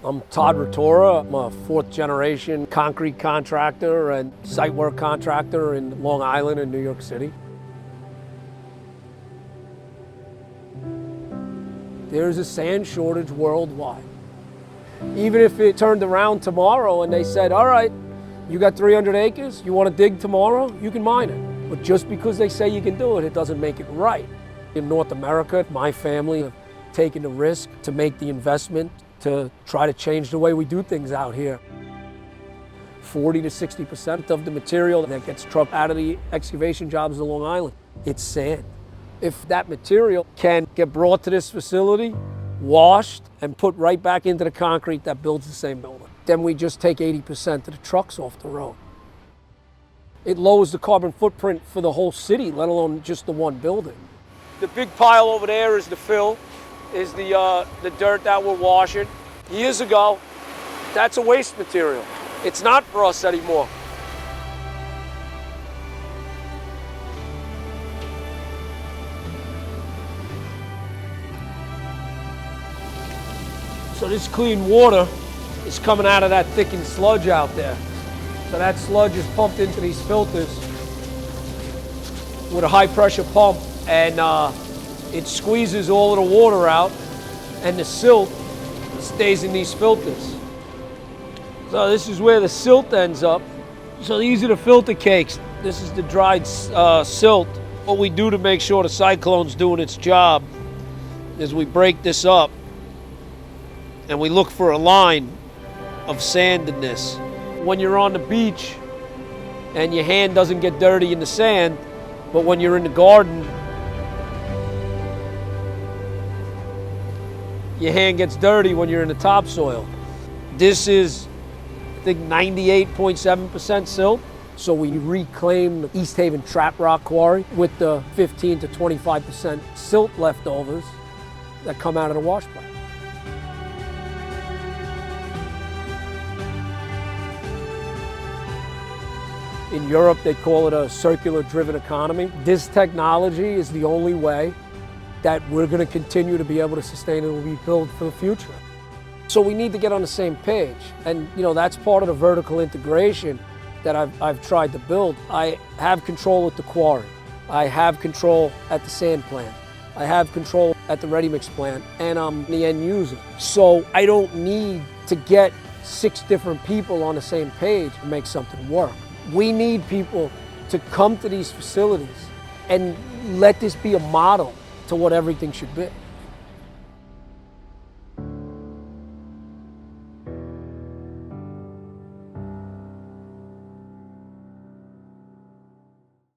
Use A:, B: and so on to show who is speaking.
A: I'm Todd Rotora. I'm a fourth generation concrete contractor and site work contractor in Long Island and New York City. There's a sand shortage worldwide. Even if it turned around tomorrow and they said, all right, you got 300 acres, you want to dig tomorrow, you can mine it. But just because they say you can do it, it doesn't make it right. In North America, my family have taken the risk to make the investment to try to change the way we do things out here. 40 to 60% of the material that gets trucked out of the excavation jobs in Long Island, it's sand. If that material can get brought to this facility, washed, and put right back into the concrete that builds the same building, then we just take 80% of the trucks off the road. It lowers the carbon footprint for the whole city, let alone just the one building. The big pile over there is the fill, is the dirt that we're washing. Years ago, that's a waste material. It's not for us anymore. So this clean water is coming out of that thickened sludge out there. So that sludge is pumped into these filters with a high pressure pump, and it squeezes all of the water out, and the silt stays in these filters. So this is where the silt ends up. So these are the filter cakes. This is the dried silt. What we do to make sure the cyclone's doing its job is we break this up and we look for a line of sand in this. When you're on the beach and your hand doesn't get dirty in the sand, but when you're in the garden, your hand gets dirty when you're in the topsoil. This is, I think, 98.7% silt. So we reclaim the East Haven Trap Rock Quarry with the 15 to 25% silt leftovers that come out of the wash plant. In Europe, they call it a circular-driven economy. This technology is the only way that we're going to continue to be able to sustainably build for the future. So we need to get on the same page. And that's part of the vertical integration that I've tried to build. I have control at the quarry. I have control at the sand plant. I have control at the ready-mix plant, and I'm the end user. So I don't need to get 6 different people on the same page to make something work. We need people to come to these facilities and let this be a model to what everything should be.